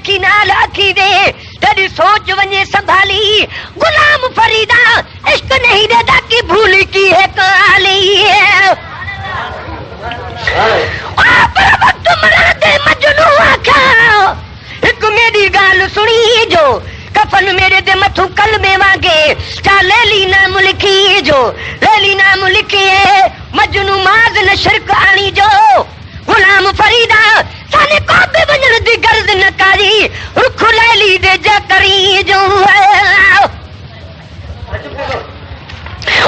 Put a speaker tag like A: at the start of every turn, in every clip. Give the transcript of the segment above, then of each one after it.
A: ویکھی نال آکھی دے تیری سوچ ونجے سنبھالی غلام فریدا عشق نہیں دیتا کہ بھول کی ہے کالی پر وقت مرا دے مجنو آکھا ایک میری گال سنی جو کفن میرے دے متھو کلمے وانگے چا لیلی نام لکھی جو لیلی نام لکھی مجنو ماز نہ شرک آنی جو غلام فریدا سانے کعبے ونجن دی غرض نہ کاری رکھ لیلی دے جا کری جو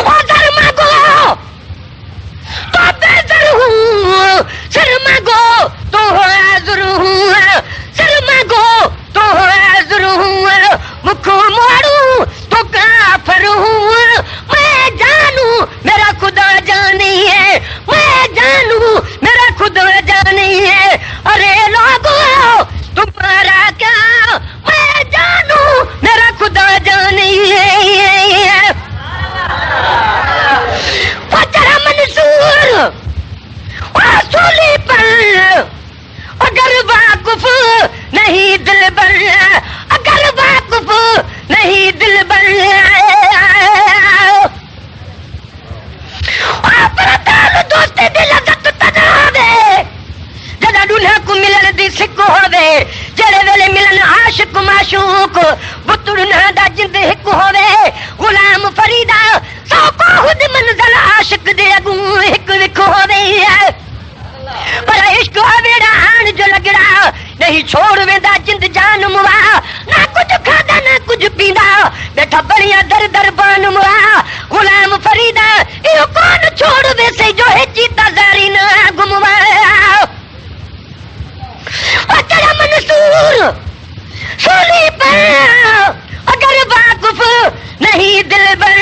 A: او در مانگو تو بیزر ہوں سر مانگو تو حاضر ہوں سر مانگو تو حاضر ہوں مکھو موڑوں تو کافر ہوں میں جانوں میرا خدا جانی ہے میں جانوں میرا خدا جانی ہے ارے لوگو تمہارا کیا میں جانوں میرا خدا جانی ہے فجر منصور اصولی پر اگر واقف نہیں دل بر اگر واقف نہیں دل بر دوست دل عزت تنہا دے جدا دلہا کو ملن دی سکھ ہوے جڑے ویلے ملن عاشق معشوق بتڑنا دا جند ہک ہوے غلام فریدا سو کو خود منزل عاشق دے اگوں ہک وکھ ہوے پر عشق ویڑا آن جو لگڑا نہیں چھوڑ ویندا جند جان موا نہ کچھ کھادا نہ کچھ پیندا بیٹھا بڑیا در در بان موا غلام فریدا ایو کون چھوڑ ویسے جو ہے چیتا زاری نہ گموا اچھا منصور سولی پر اگر واقف نہیں دل بر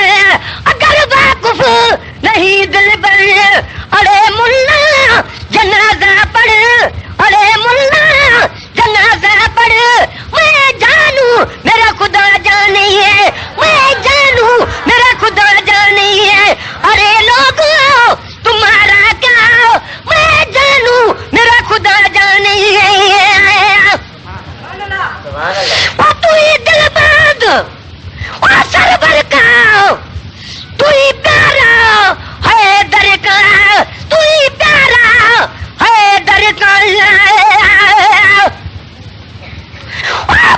A: اگر واقف نہیں دل بر ارے ملا جنازہ پڑھ ارے ملا جنازہ پڑھ میں جانوں میرا خدا جانی ہے میں جانوں میرا خدا جانی ہے ارے لوگو تمہارا کیا میں جانوں میرا خدا جانی ہے تو ہی دل بند سرور کا تو ہی پیارا ہے در کا تو ہی پیارا ہے در کا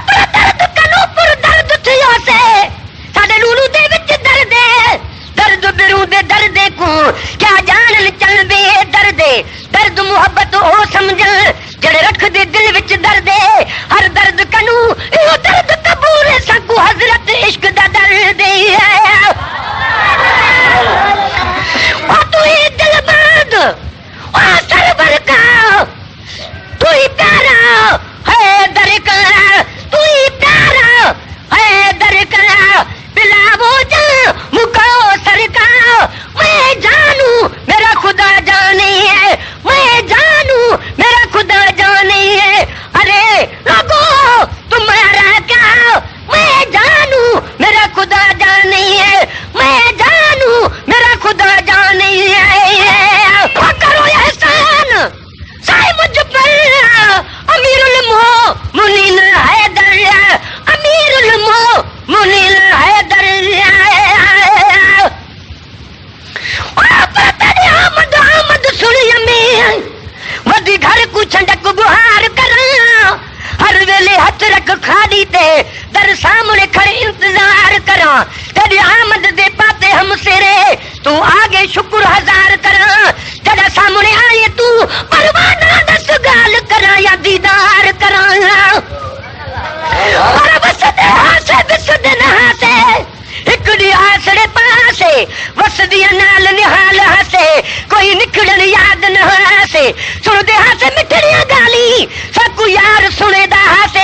A: پر درد کنو پر درد تھیو سے ساڈے لولو دے وچ درد ہے درد برو دے درد کو کیا جانن چل بے درد درد محبت ہو سمجھ جڑے رکھ دے دل وچ درد ہے ہر درد کنو ایو درد قبول سکو حضرت عشق دا درد ہے او تو ہی دل بند او سرور کا تو ہی پیارا ہے در کا تو ہی پیارا ہے در کا بلا وہ جا مکو سر کا میں جانوں میرا خدا جانی ہے میں جانوں میرا خدا جانی ہے ارے لوگو تمہارا کیا میں جانوں میرا خدا جانی ہے میں جانوں میرا خدا جانی ہے کرو احسان سائے مجھ پر امیر المومنین حیدر امیر المومنین حیدر آمد آمد سنی امین ودی گھر کو چھنڈک گہار کراں ہر ویلے ہاتھ رکھ کھاڑی تے در سامنے کھڑے انتظار کراں تیری آمد دے پاتے ہم سرے تو آگے شکر ہزار کراں جڑا سامنے آئے تو پروانہ دس گال کراں یا دیدار کراں اور وسد ہاسے بسد نہاسے ایک دی آسڑے پاسے وسدیاں نال نحال ہاسے کوئی نکڑن یاد نہ ہاسے سن دے ہاسے مٹھڑیاں گالی سکو یار سنے دا ہاسے